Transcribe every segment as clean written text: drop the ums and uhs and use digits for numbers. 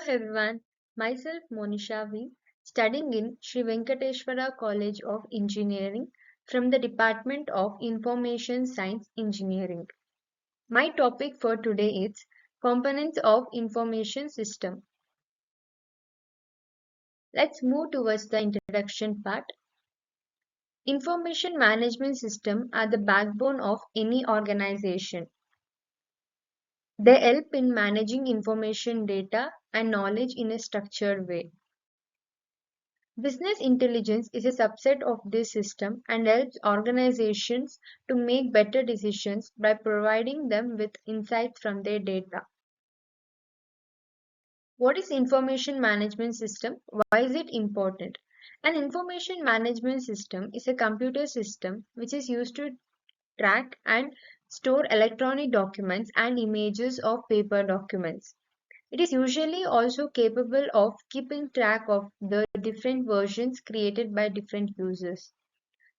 everyone, myself Monisha V, studying in Sri Venkateswara College of Engineering from the Department of Information Science Engineering. My topic for today is Components of Information System. Let's move towards the introduction part. Information management system are the backbone of any organization. They help in managing information data and knowledge in a structured way. Business intelligence is a subset of this system and helps organizations to make better decisions by providing them with insights from their data. What is information management system? Why is it important? An information management system is a computer system which is used to track and store electronic documents and images of paper documents. It is usually also capable of keeping track of the different versions created by different users.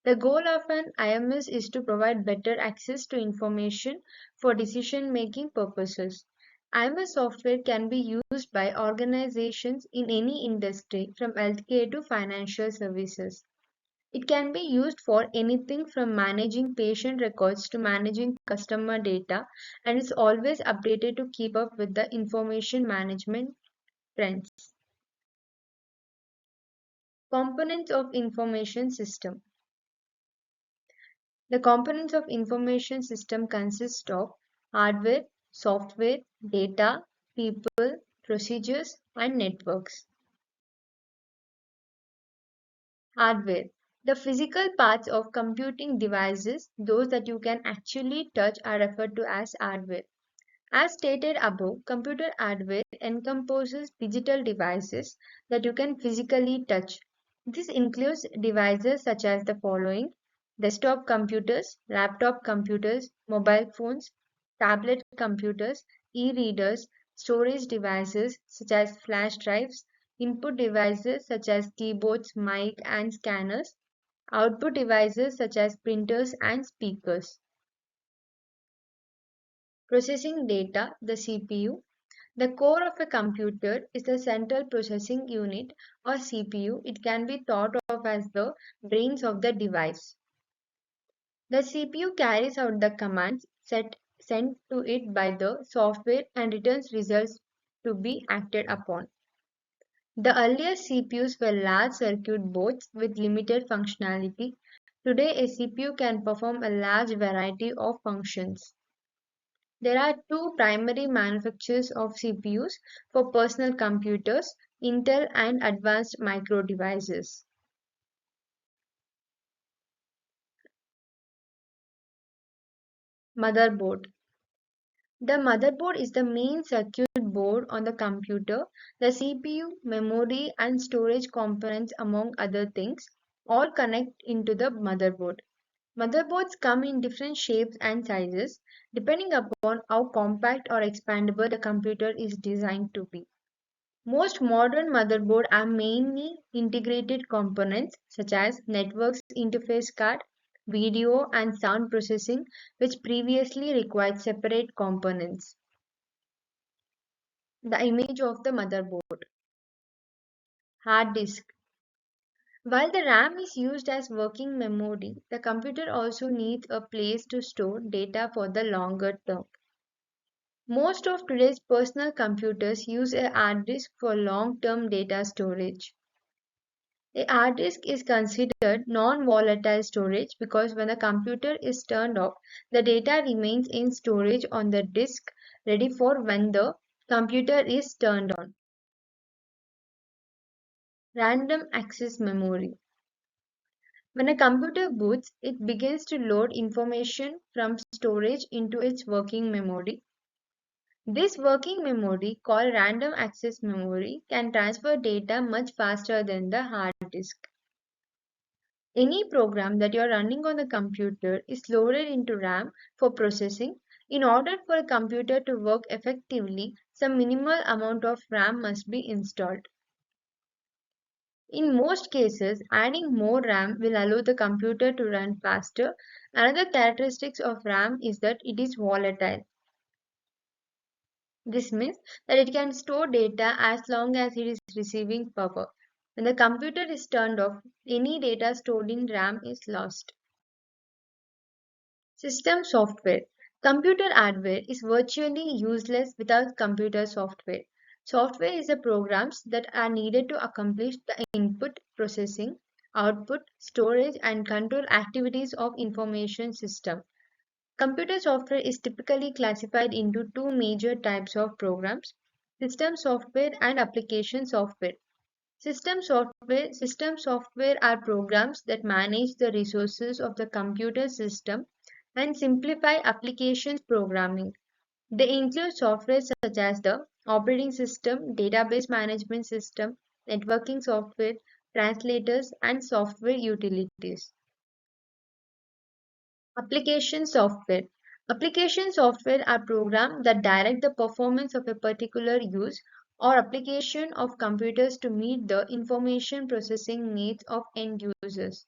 The goal of an IMS is to provide better access to information for decision making purposes. IMS software can be used by organizations in any industry from healthcare to financial services. It can be used for anything from managing patient records to managing customer data and is always updated to keep up with the information management trends. Components of information system. The components of information system consist of hardware, software, data, people, procedures, and networks. Hardware. The physical parts of computing devices, those that you can actually touch, are referred to as hardware. As stated above, computer hardware encompasses digital devices that you can physically touch. This includes devices such as the following: desktop computers, laptop computers, mobile phones, tablet computers, e-readers, storage devices such as flash drives, input devices such as keyboards, mic, and scanners, output devices such as printers and speakers. Processing data, the CPU. The core of a computer is the central processing unit or CPU. It can be thought of as the brains of the device. The CPU carries out the commands sent to it by the software and returns results to be acted upon. The earlier CPUs were large circuit boards with limited functionality. Today, a CPU can perform a large variety of functions. There are two primary manufacturers of CPUs for personal computers, Intel and Advanced Micro Devices. Motherboard. The motherboard is the main circuit board on the computer. The CPU, memory, and storage components, among other things, all connect into the motherboard. Motherboards come in different shapes and sizes depending upon how compact or expandable the computer is designed to be. Most modern motherboards are mainly integrated components such as networks interface card, video and sound processing, which previously required separate components. The image of the motherboard. Hard disk. While the RAM is used as working memory, the computer also needs a place to store data for the longer term. Most of today's personal computers use a hard disk for long-term data storage. A hard disk is considered non-volatile storage because when the computer is turned off, the data remains in storage on the disk ready for when the computer is turned on. Random access memory. When a computer boots, it begins to load information from storage into its working memory. This working memory, called random access memory, can transfer data much faster than the hard disk. Any program that you are running on the computer is loaded into RAM for processing. In order for a computer to work effectively, some minimal amount of RAM must be installed. In most cases, adding more RAM will allow the computer to run faster. Another characteristic of RAM is that it is volatile. This means that it can store data as long as it is receiving power. When the computer is turned off, any data stored in RAM is lost. System software. Computer hardware is virtually useless without computer software. Software is the programs that are needed to accomplish the input, processing, output, storage, and control activities of information system. Computer software is typically classified into two major types of programs: system software and application software. System software are programs that manage the resources of the computer system and simplify applications programming. They include software such as the operating system, database management system, networking software, translators, and software utilities. Application software. Application software are programs that direct the performance of a particular use or application of computers to meet the information processing needs of end users.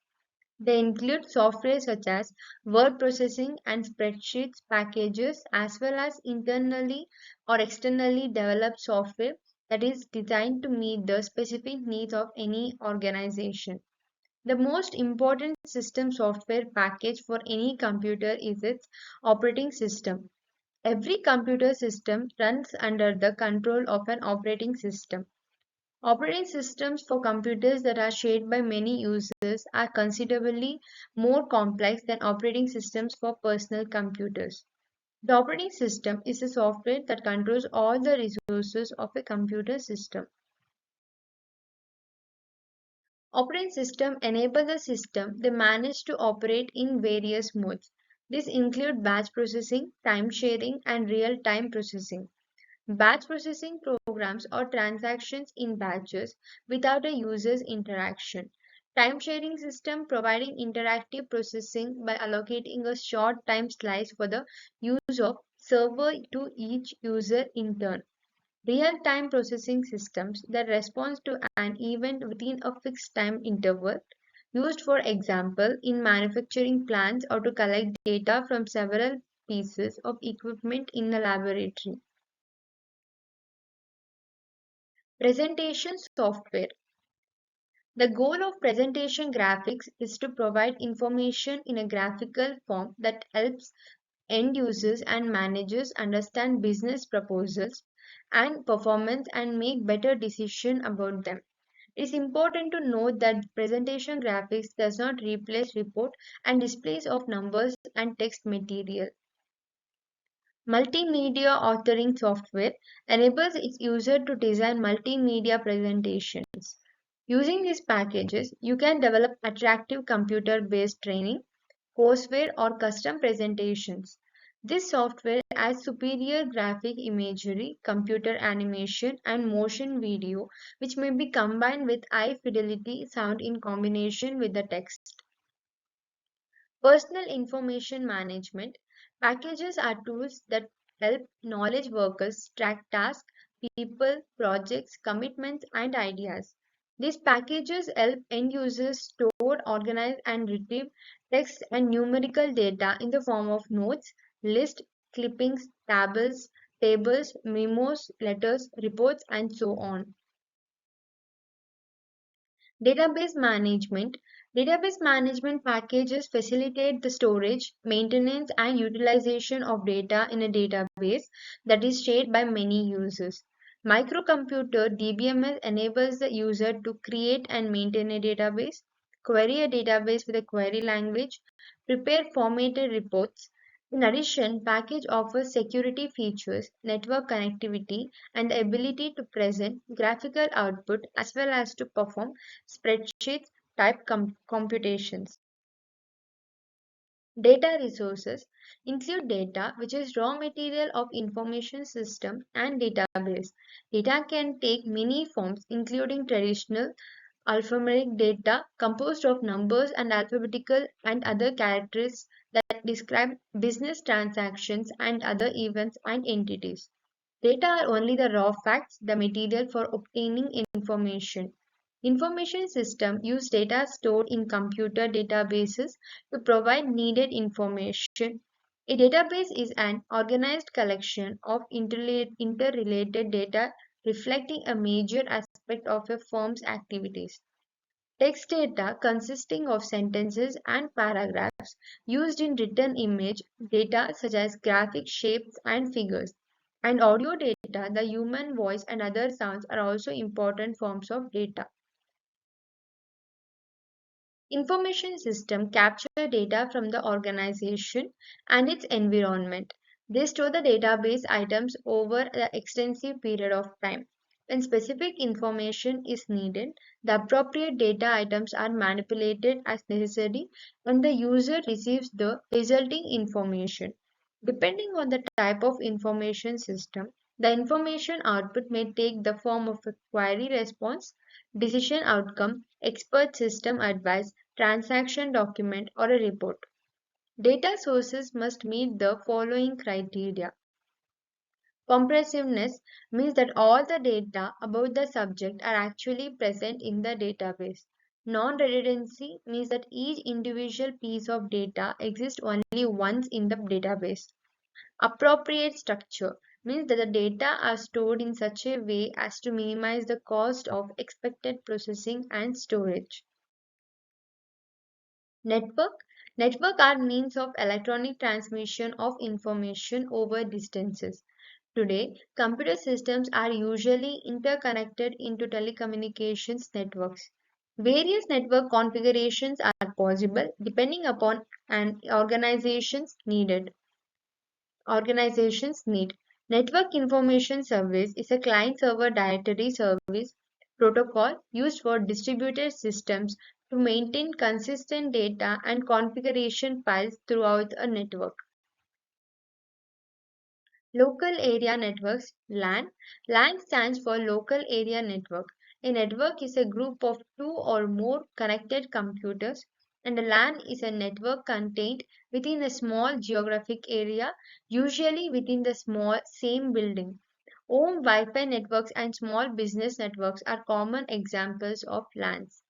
They include software such as word processing and spreadsheets packages, as well as internally or externally developed software that is designed to meet the specific needs of any organization. The most important system software package for any computer is its operating system. Every computer system runs under the control of an operating system. Operating systems for computers that are shared by many users are considerably more complex than operating systems for personal computers. The operating system is the software that controls all the resources of a computer system. Operating system enable the system they manage to operate in various modes. These include batch processing, time sharing, and real-time processing. Batch processing programs or transactions in batches without a user's interaction. Time sharing system providing interactive processing by allocating a short time slice for the use of server to each user in turn. Real-time processing systems that respond to an event within a fixed time interval, used for example in manufacturing plants or to collect data from several pieces of equipment in a laboratory. Presentation software. The goal of presentation graphics is to provide information in a graphical form that helps end users and managers understand business proposals and performance and make better decisions about them. It is important to note that presentation graphics does not replace report and displays of numbers and text material. Multimedia authoring software enables its user to design multimedia presentations. Using these packages, you can develop attractive computer-based training, courseware, or custom presentations. This software has superior graphic imagery, computer animation, and motion video, which may be combined with high fidelity sound in combination with the text. Personal information management packages are tools that help knowledge workers track tasks, people, projects, commitments, and ideas. These packages help end users store, organize, and retrieve text and numerical data in the form of notes, lists, clippings, tables, memos, letters, reports, and so on. Database management. Database management packages facilitate the storage, maintenance, and utilization of data in a database that is shared by many users. Microcomputer DBMS enables the user to create and maintain a database, query a database with a query language, prepare formatted reports. In addition, package offers security features, network connectivity, and the ability to present graphical output as well as to perform spreadsheets type computations. Data resources include data, which is raw material of information system and database. Data can take many forms, including traditional alphanumeric data composed of numbers and alphabetical and other characters that describe business transactions and other events and entities. Data are only the raw facts, the material for obtaining information. Information systems use data stored in computer databases to provide needed information. A database is an organized collection of interrelated data reflecting a major aspect of a firm's activities. Text data consisting of sentences and paragraphs used in written image data such as graphic shapes and figures. And audio data, the human voice and other sounds are also important forms of data. Information system capture data from the organization and its environment. They store the database items over an extensive period of time. When specific information is needed, the appropriate data items are manipulated as necessary and the user receives the resulting information. Depending on the type of information system, the information output may take the form of a query response, decision outcome, expert system advice, transaction document, or a report. Data sources must meet the following criteria. Comprehensiveness means that all the data about the subject are actually present in the database. Non-redundancy means that each individual piece of data exists only once in the database. Appropriate structure means that the data are stored in such a way as to minimize the cost of expected processing and storage. Network. Network are means of electronic transmission of information over distances. Today, computer systems are usually interconnected into telecommunications networks. Various network configurations are possible depending upon an organization's need. Network Information Service is a client-server directory service protocol used for distributed systems to maintain consistent data and configuration files throughout a network. Local Area Networks (LAN). LAN stands for Local Area Network. A network is a group of two or more connected computers, and a LAN is a network contained within a small geographic area, usually within the small same building. Home Wi-Fi networks and small business networks are common examples of LANs.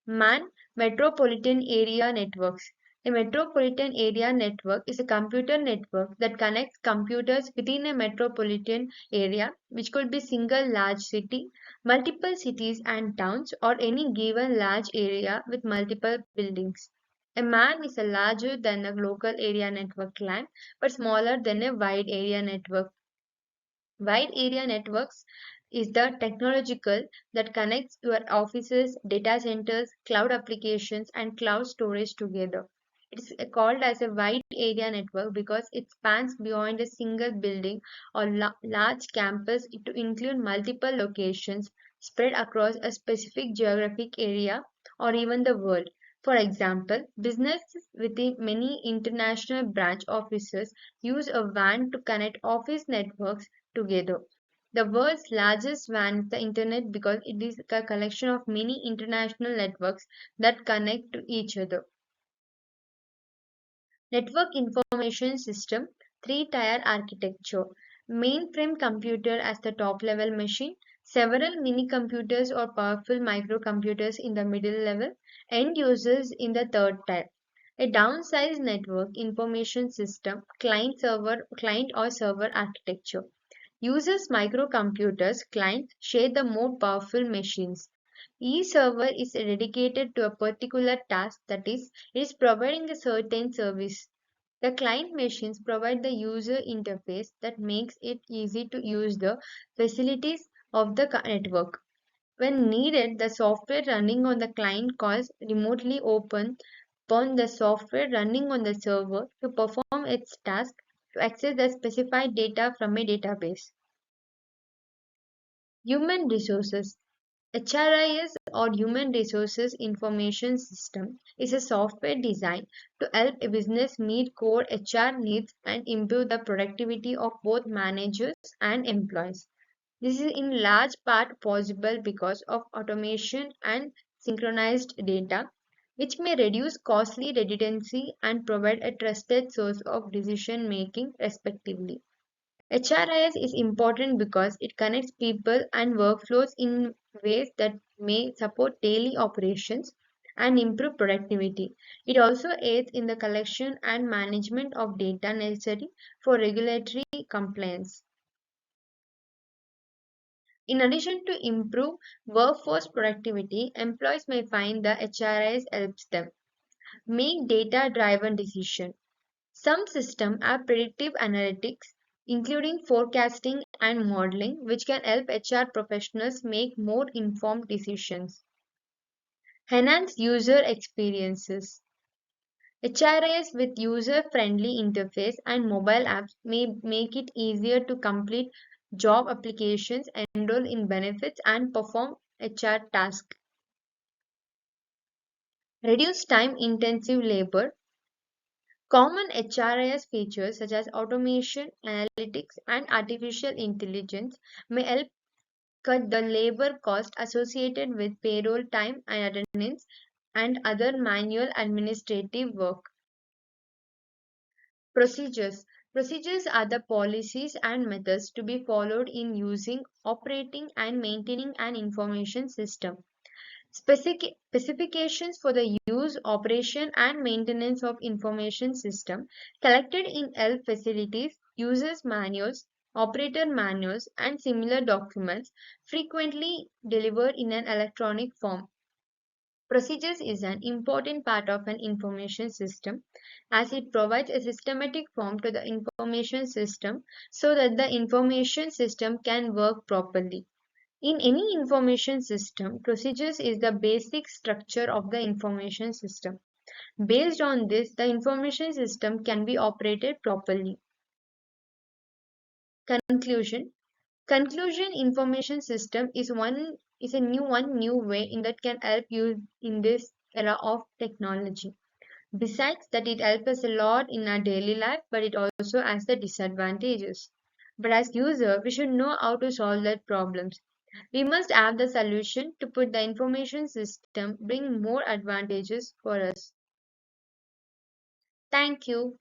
MAN Metropolitan Area Networks. A metropolitan area network is a computer network that connects computers within a metropolitan area, which could be single large city, multiple cities and towns, or any given large area with multiple buildings. A MAN is a larger than a local area network LAN, but smaller than a wide area network. Wide area networks is the technological that connects your offices, data centers, cloud applications, and cloud storage together. It's called as a wide area network because it spans beyond a single building or large campus to include multiple locations spread across a specific geographic area or even the world. For example, businesses with many international branch offices use a WAN to connect office networks together. The world's largest WAN is the Internet because it is a collection of many international networks that connect to each other. Network Information System, three-tier architecture. Mainframe computer as the top-level machine, several mini-computers or powerful microcomputers in the middle level, end users in the third tier. A downsized network information system, client or server architecture. Users microcomputers clients share the more powerful machines. Each server is dedicated to a particular task, that is, it is providing a certain service. The client machines provide the user interface that makes it easy to use the facilities of the network. When needed, the software running on the client calls remotely open upon the software running on the server to perform its task to access the specified data from a database. Human resources. HRIS or Human Resources Information System is a software designed to help a business meet core HR needs and improve the productivity of both managers and employees. This is in large part possible because of automation and synchronized data, which may reduce costly redundancy and provide a trusted source of decision making, respectively. HRIS is important because it connects people and workflows in ways that may support daily operations and improve productivity. It also aids in the collection and management of data necessary for regulatory compliance. In addition to improve workforce productivity, employees may find the HRIS helps them make data-driven decisions. Some systems have predictive analytics, including forecasting and modeling, which can help HR professionals make more informed decisions. Enhance user experiences. HRIS with user-friendly interface and mobile apps may make it easier to complete job applications, enroll in benefits, and perform HR tasks. Reduce time-intensive labor. Common HRIS features such as automation, analytics, and artificial intelligence may help cut the labor cost associated with payroll time and attendance and other manual administrative work. Procedures. Procedures are the policies and methods to be followed in using, operating, and maintaining an information system. Specifications for the use, operation, and maintenance of information system collected in health facilities, users manuals, operator manuals, and similar documents frequently delivered in an electronic form. Procedures is an important part of an information system as it provides a systematic form to the information system so that the information system can work properly. In any information system, procedures is the basic structure of the information system. Based on this, the information system can be operated properly. Conclusion. Conclusion information system is a new way in that can help you in this era of technology. Besides that, it helps us a lot in our daily life, but it also has the disadvantages. But as user, we should know how to solve that problems. We must have the solution to put the information system bring more advantages for us. Thank you.